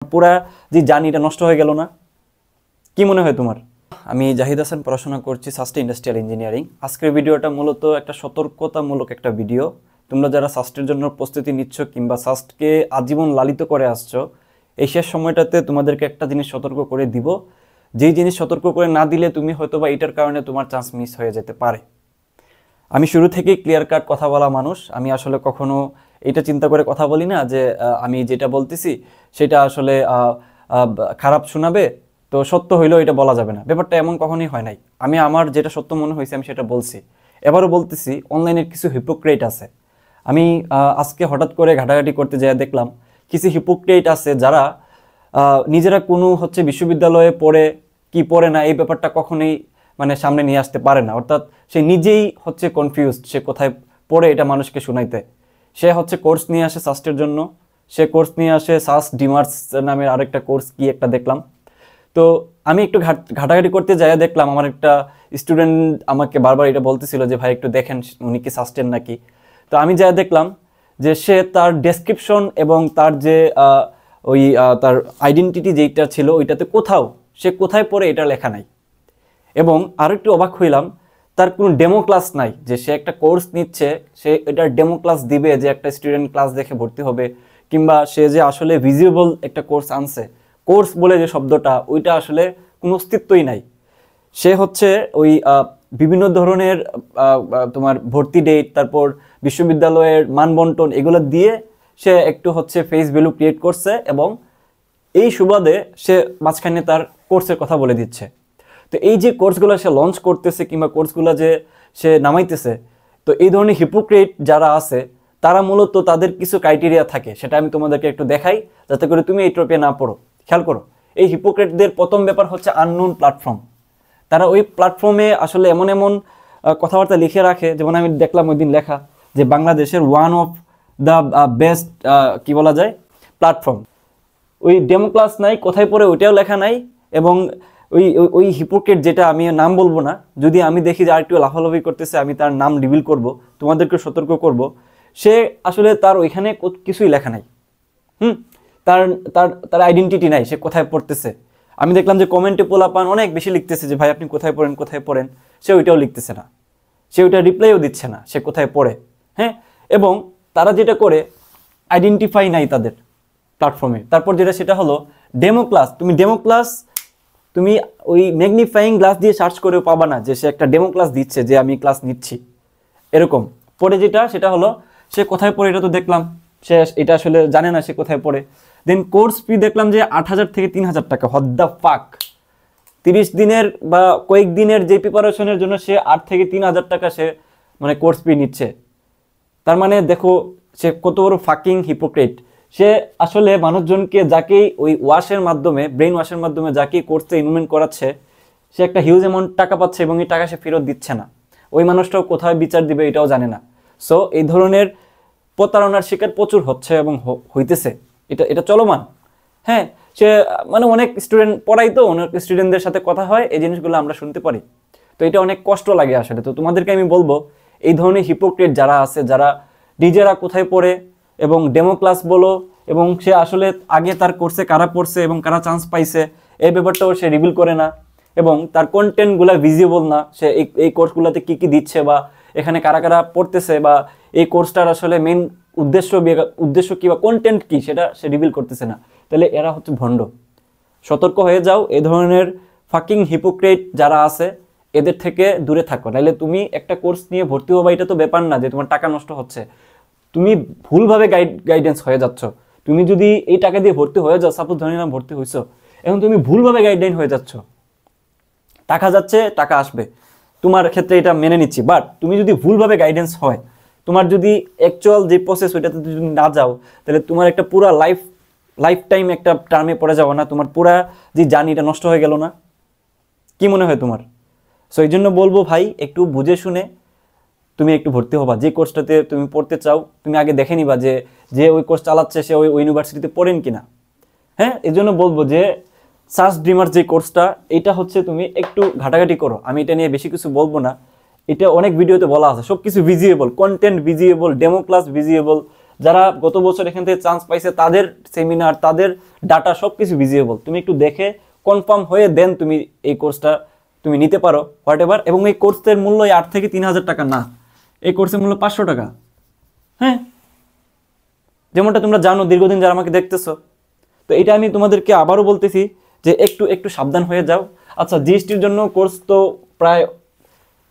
পুরা যে জার্নিটা নষ্ট হয়ে গেল না? কি মনে হয় তোমার? আমি জাহিদ হাসান, পড়াশোনা করছি সাস্টে ইন্ডাস্ট্রিয়াল ইঞ্জিনিয়ারিং। আজকের ভিডিওটা মূলত একটা সতর্কতামূলক একটা ভিডিও। তোমরা যারা সাস্টের জন্য প্রস্তুতি নিচ্ছ কিংবা সাস্টকে আজীবন লালিত করে আসছো, এই শেষ সময়টাতে তোমাদেরকে একটা জিনিস সতর্ক করে দিব, যেই জিনিস সতর্ক করে না দিলে তুমি হয়তো বা এটার কারণে তোমার চান্স মিস হয়ে যেতে পারে। আমি শুরু থেকেই ক্লিয়ার কাট কথা বলা মানুষ। আমি আসলে কখনো এটা চিন্তা করে কথা বলি না যে আমি যেটা বলতেছি সেটা আসলে খারাপ শোনাবে, তো সত্য হইলেও এটা বলা যাবে না। ব্যাপারটা এমন কখনোই হয় নাই। আমি আমার যেটা সত্য মনে হয়েছে আমি সেটা বলছি। এবারও বলতেছি, অনলাইনের কিছু হিপোক্রেট আছে। আমি আজকে হঠাৎ করে ঘাটাঘাটি করতে যেয়ে দেখলাম কিছু হিপোক্রেট আছে যারা নিজেরা কোনো বিশ্ববিদ্যালয়ে পড়ে কি পড়ে না এই ব্যাপারটা কখনোই সামনে নিয়ে আসতে পারে না। অর্থাৎ সে নিজেই কনফিউজড, সে কোথায় পড়ে এটা মানুষকে শুনাইতে। সে কোর্স নিয়ে আসে সাস্টের জন্য, সে কোর্স নিয়ে আসে সাস্ট ডিমার্স নামের আরেকটা কোর্স কি একটা দেখলাম। তো আমি একটু ঘাটাঘাটি করতে যাই দেখলাম আমার একটা স্টুডেন্ট আমাকে বারবার এটা বলতেছিল যে ভাই একটু দেখেন উনি কি সাস্টেন নাকি। তো আমি যা দেখলাম যে সে তার ডেসক্রিপশন এবং তার যে তার আইডেন্টিটি যেইটা ছিল ওইটাতে কোথাও সে কোথায় পড়ে এটা লেখা নাই। এবং আরও একটু অবাক হইলাম, তার কোনো ডেমো ক্লাস নাই যে সে একটা কোর্স নিচ্ছে, সে এটার ডেমো ক্লাস দিবে যে একটা স্টুডেন্ট ক্লাস দেখে ভর্তি হবে, কিংবা সে যে আসলে ভিজিবল একটা কোর্স আনছে, কোর্স বলে যে শব্দটা ওইটা আসলে কোনো অস্তিত্বই নাই। সে ওই বিভিন্ন ধরনের তোমার ভর্তি ডেট, তারপর বিশ্ববিদ্যালয়ের মানবন্টন এগুলো দিয়ে সে একটু ফেস ভ্যালু ক্রিয়েট করছে এবং এই সুবাদে সে মাঝখানে তার কোর্সের কথা বলে দিচ্ছে। তো এই যে কোর্সগুলো সে লঞ্চ করতেছে কিংবা কোর্সগুলো যে সে নামাইতেছে, তো এই ধরনের হিপোক্রেট যারা আছে তারা মূলত তাদের কিছু ক্রাইটেরিয়া থাকে, সেটা আমি তোমাদেরকে একটু দেখাই যাতে করে তুমি এই ট্রপে না পড়ো। খেয়াল করো, এই হিপোক্রেটদের প্রথম ব্যাপার আননোন প্ল্যাটফর্ম। তারা ওই প্ল্যাটফর্মে আসলে এমন এমন কথাবার্তা লিখে রাখে, যেমন আমি দেখলাম ওই দিন লেখা যে বাংলাদেশের ওয়ান অফ দ্য বেস্ট কি বলা যায় প্ল্যাটফর্ম। ওই ডেমো ক্লাস নাই, কোথায় পড়ে ওইটাও লেখা নাই। এবং ওই ওই হিপোক্রেট, যেটা আমি নাম বলবো না, যদি আমি দেখি যে আর একটু লাফালাফি করতেছে আমি তার নাম রিভিল করব, তোমাদেরকে সতর্ক করব। সে আসলে তার ওইখানে কিছুই লেখা নাই। তার তার তার আইডেন্টিটি নাই, সে কোথায় পড়তেছে। আমি দেখলাম যে কমেন্টে পোলাপান অনেক বেশি লিখতেছে যে ভাই আপনি কোথায় পড়েন কোথায় পড়েন, সে ওইটাও লিখতেছে না, সে ওইটা রিপ্লাইও দিচ্ছে না সে কোথায় পড়ে। হ্যাঁ, এবং তারা যেটা করে আইডেন্টিফাই নাই তাদের প্ল্যাটফর্মে। তারপর যেটা সেটা হলো ডেমো ক্লাস। তুমি ডেমো ক্লাস তুমি ওই ম্যাগনিফাইং গ্লাস দিয়ে সার্চ করেও পাবা না যে সে একটা ডেমো ক্লাস দিচ্ছে যে আমি ক্লাস নিচ্ছি। এরকম পরে যেটা সেটা হলো সে কোথায় পড়ে এটা তো দেখলাম, সে এটা আসলে জানে না সে কোথায় পড়ে। দেন কোর্স ফি দেখলাম যে 8,000 থেকে 3,000 টাকা। Hot the fuck! 30 দিনের বা কয়েকদিনের যে প্রিপারেশনের জন্য সে 8 থেকে 3,000 টাকা সে কোর্স ফি নিচ্ছে। তার দেখো সে কত বড় ফাকিং হিপোক্রেট। সে আসলে মানুষজনকে যাকেই ওই ওয়াশের মাধ্যমে, ব্রেন ওয়াশের মাধ্যমে যাকেই কোর্সে ইনভলভমেন্ট করাচ্ছে, সে একটা হিউজ অ্যামাউন্ট টাকা পাচ্ছে এবং এই টাকা সে ফেরত দিচ্ছে না। ওই মানুষটাও কোথায় বিচার দিবে এটাও জানে না। সো এই ধরনের প্রতারণার শিকার প্রচুর হচ্ছে এবং হইতেছে, এটা চলমান। হ্যাঁ, সে অনেক স্টুডেন্ট পড়াই, তো অনেক স্টুডেন্টদের সাথে কথা হয়, এই জিনিসগুলো আমরা শুনতে পারি। তো এটা অনেক কষ্ট লাগে আসলে। তো তোমাদেরকে আমি বলবো, এই ধরনের হিপোক্রেট যারা আছে, যারা নিজেরা কোথায় পড়ে এবং ডেমো ক্লাস বলো, এবং সে আসলে আগে তার কোর্সে কারা পড়ছে এবং কারা চান্স পাইছে এই ব্যাপারটাও সে রিভিল করে না, এবং তার কন্টেন্টগুলো ভিজিবল না, সে এই কোর্সগুলোতে কী কী দিচ্ছে বা এখানে কারা কারা পড়তেছে বা এই কোর্সটার আসলে মেন উদ্দেশ্য কী বা কন্টেন্ট কী সেটা সে রিভিল করতেছে না। তাহলে এরা ভণ্ড। সতর্ক হয়ে যাও, এই ধরনের ফাকিং হিপোক্রেট যারা আছে এদের থেকে দূরে থাকো। নাহলে তুমি একটা কোর্স নিয়ে ভর্তি হবা, এটা তো ব্যাপার না যে তোমার টাকা নষ্ট হচ্ছে, তুমি ভুলভাবে গাইডেন্স হয়ে যাচ্ছ। তুমি যদি এই টাকা দিয়ে ভর্তি হয়ে যাও, সাপোজ ধরে নিলাম ভর্তি হয়েছো, এখন তুমি ভুলভাবে গাইডলাইন হয়ে যাচ্ছ। টাকা যাচ্ছে, টাকা আসবে, তোমার ক্ষেত্রে এটা মেনে নিচ্ছি। বাট তুমি যদি ভুলভাবে গাইডেন্স হয়, তোমার যদি অ্যাকচুয়াল যে প্রসেস ওইটাতে যদি না যাও, তাহলে তোমার একটা পুরা লাইফ টাইম একটা টার্মে পড়ে যাবো না, তোমার পুরা যে জার্নিটা নষ্ট হয়ে গেল না? কি মনে হয় তোমার? সো এই জন্য বলবো ভাই, একটু বুঝে শুনে তুমি একটু ভর্তি হবা। যে কোর্সটাতে তুমি পড়তে চাও তুমি আগে দেখে নিবা যে ওই কোর্স চালাচ্ছে সে ওই ইউনিভার্সিটিতে পড়েন কিনা। হ্যাঁ, এই জন্য বলবো যে সার্চ ড্রিমার যে কোর্সটা, এটা তুমি একটু ঘাটাঘাটি করো। আমি এটা নিয়ে বেশি কিছু বলবো না, এটা অনেক ভিডিওতে বলা আছে। সব কিছু ভিজিয়েবল, কন্টেন্ট ভিজিয়েবল, ডেমো ক্লাস ভিজিয়েবল, যারা গত বছর এখান থেকে চান্স পাইছে তাদের সেমিনার, তাদের ডাটা সব কিছু ভিজিবল। তুমি একটু দেখে কনফার্ম হয়ে দেন তুমি এই কোর্সটা তুমি নিতে পারো হোয়াট এভার। এবং এই কোর্সের মূল্য 8 থেকে 3,000 টাকা না, এই কোর্সের মূল্য 500 টাকা। হ্যাঁ, যেমনটা তোমরা জানো দীর্ঘদিন যারা আমাকে দেখতেছো। তো এটা আমি তোমাদেরকে আবারও বলতেছি যে একটু একটু সাবধান হয়ে যাও। আচ্ছা, জিএসটির জন্য কোর্স তো প্রায়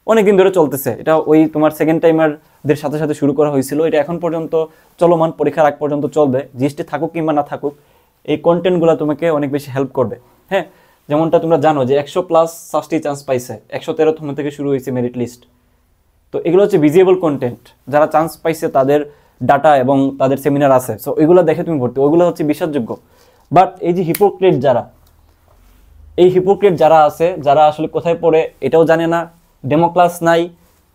অনেক দিন ধরে চলতেছে, এটা ওই তোমার সেকেন্ড টাইমারদের সাথে সাথে শুরু করা হয়েছিল, এটা এখন পর্যন্ত চলমান, পরীক্ষার আগ পর্যন্ত চলবে। জিএসটি থাকুক কিংবা না থাকুক, এই কন্টেন্টগুলো তোমাকে অনেক বেশি হেল্প করবে। হ্যাঁ, যেমনটা তোমরা জানো যে 100+ সাস্টি চান্স পাইছে, 113তম থেকে শুরু হয়েছে মেরিট লিস্ট। তো এগুলো হচ্ছে ভিজিবল কন্টেন্ট, যারা চান্স পাইছে তাদের ডাটা এবং তাদের সেমিনার আছে, সো এগুলো দেখে তুমি ভর্তি, ওইগুলো হচ্ছে বিশ্বাসযোগ্য। বাট এই যে হিপোক্রেট যারা, এই হিপোক্রেট যারা আছে, যারা আসলে কোথায় পড়ে এটাও জানে না, ডেমো ক্লাস নাই,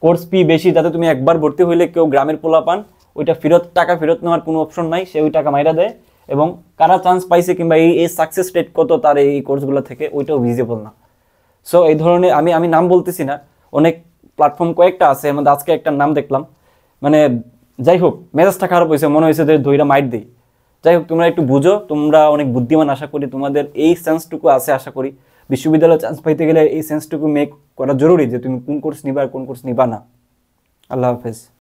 কোর্স ফি বেশি, যাতে তুমি একবার ভর্তি হইলে কেউ গ্রামের পোলা পান ওইটা টাকা ফেরত নেওয়ার কোনো অপশন নাই, সে ওই টাকা মাইরা দেয়। এবং কারা চান্স পাইছে কিংবা এই সাকসেস রেট কত তার এই কোর্সগুলো থেকে, ওইটাও ভিজিবল না। সো এই ধরনের আমি নাম বলতেছি না, অনেক প্ল্যাটফর্ম কয়েকটা আছে, এর মধ্যে আজকে একটা নাম দেখলাম, মানে যাই হোক মেজাজটা খারাপ হয়েছে, মনে হয়েছে যে ধইরা মাইট দিই। যাই হোক, তোমরা একটু বুঝো, তোমরা অনেক বুদ্ধিমান, আশা করি তোমাদের এই সেন্সটুকু আছে। আশা করি বিশ্ববিদ্যালয়ে চান্স পাইতে গেলে এই সেন্সটুকু মেক করা জরুরি যে তুমি কোন কোর্স নিবা আর কোন কোর্স নিবা না। আল্লাহ হাফেজ।